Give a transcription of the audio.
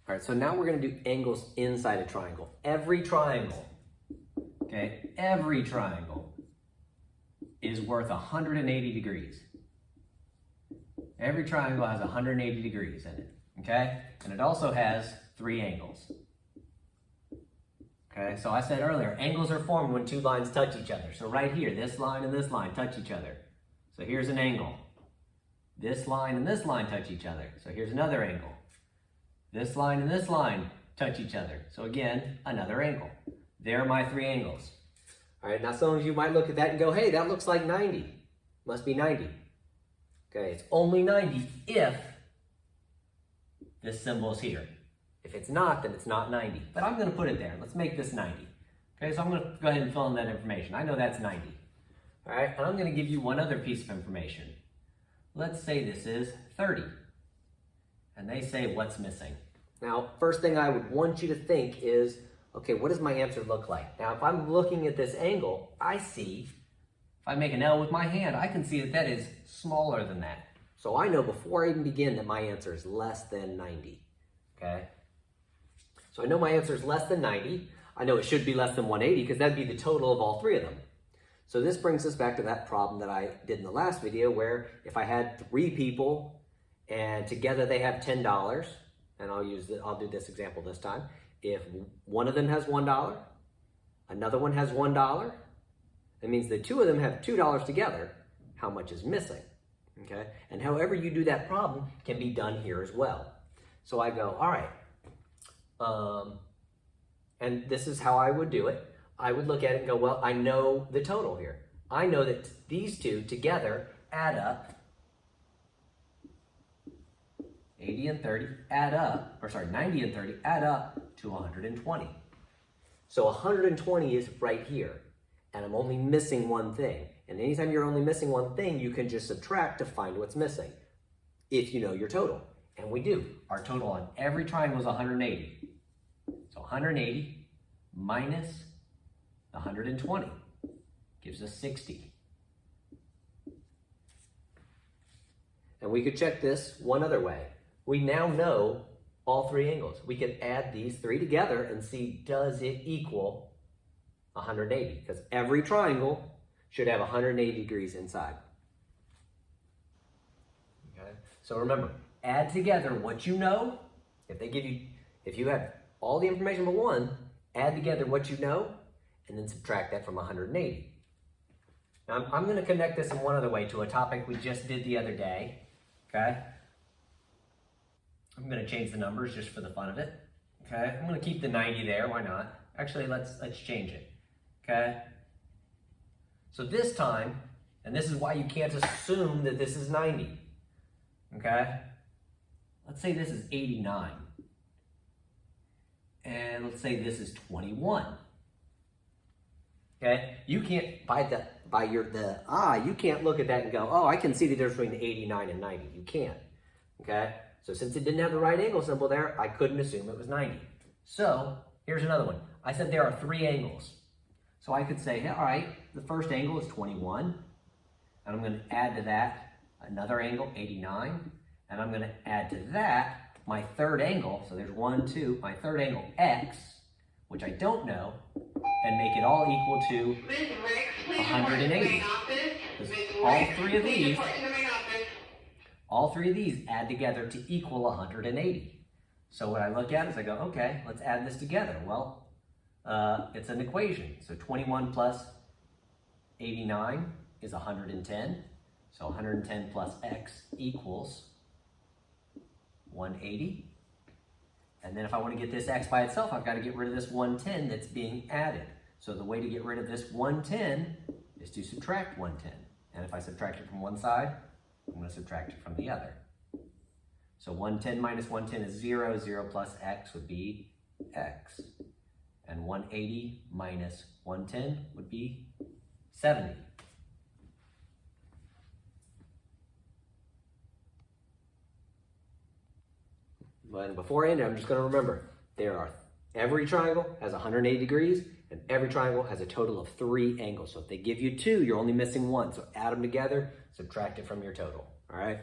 All right, so now we're gonna do angles inside a triangle. Every triangle, okay, every triangle is worth 180 degrees. Every triangle has 180 degrees in it, okay? And it also has 3 angles. Okay, so I said earlier, angles are formed when 2 lines touch each other. So right here, this line and this line touch each other. So here's an angle. This line and this line touch each other. So here's another angle. This line and this line touch each other. So again, another angle. There are my 3 angles. All right, now some of you might look at that and go, hey, that looks like 90. Must be 90. Okay, it's only 90 if this symbol is here. If it's not, then it's not 90. But I'm going to put it there. Let's make this 90. Okay, so I'm going to go ahead and fill in that information. I know that's 90. All right, and I'm going to give you one other piece of information. Let's say this is 30. And they say, what's missing? Now, first thing I would want you to think is, okay, what does my answer look like? Now, if I'm looking at this angle, I see, if I make an L with my hand, I can see that that is smaller than that. So I know before I even begin that my answer is less than 90, okay? So I know my answer is less than 90. I know it should be less than 180 because that'd be the total of all 3 of them. So this brings us back to that problem that I did in the last video where if I had 3 people and together they have $10, and I'll do this example this time. If one of them has $1, another one has $1, that means the 2 of them have $2 together. How much is missing? Okay, and however you do that problem can be done here as well. So I go, all right, and this is how I would do it. I would look at it and go, well, I know the total here. I know that these 2 together add up, 80 and 30 add up, 90 and 30 add up to 120. So 120 is right here, and I'm only missing one thing. And anytime you're only missing one thing, you can just subtract to find what's missing, if you know your total. And we do. Our total on every triangle is 180. So 180 minus 120 gives us 60. And we could check this one other way. We now know all 3 angles. We could add these 3 together and see, does it equal 180? Because every triangle should have 180 degrees inside. Okay? So remember, add together what you know. If you have all the information but one, add together what you know, and then subtract that from 180. Now, I'm going to connect this in one other way to a topic we just did the other day. Okay? I'm going to change the numbers just for the fun of it. Okay? I'm going to keep the 90 there. Why not? Actually, let's change it. Okay? So this time, and this is why you can't assume that this is 90. Okay? Let's say this is 89. And let's say this is 21. Okay? You can't, you can't look at that and go, oh, I can see the difference between 89 and 90. You can't. Okay? So since it didn't have the right angle symbol there, I couldn't assume it was 90. So here's another one. I said there are 3 angles. So I could say, all right, the first angle is 21. And I'm going to add to that another angle, 89. And I'm going to add to that my third angle. So there's 1, 2, my third angle, x, which I don't know, and make it all equal to 180. All 3 of these add together to equal 180. So what I look at is I go, okay, let's add this together. Well, it's an equation. So 21 plus 89 is 110. So 110 plus x equals 180. And then if I want to get this x by itself, I've got to get rid of this 110 that's being added. So the way to get rid of this 110 is to subtract 110. And if I subtract it from one side, I'm going to subtract it from the other. So 110 minus 110 is 0. 0 plus x would be x. And 180 minus 110 would be 70. But before I end it, I'm just going to remember, every triangle has 180 degrees, and every triangle has a total of 3 angles. So if they give you 2, you're only missing 1. So add them together, subtract it from your total. All right?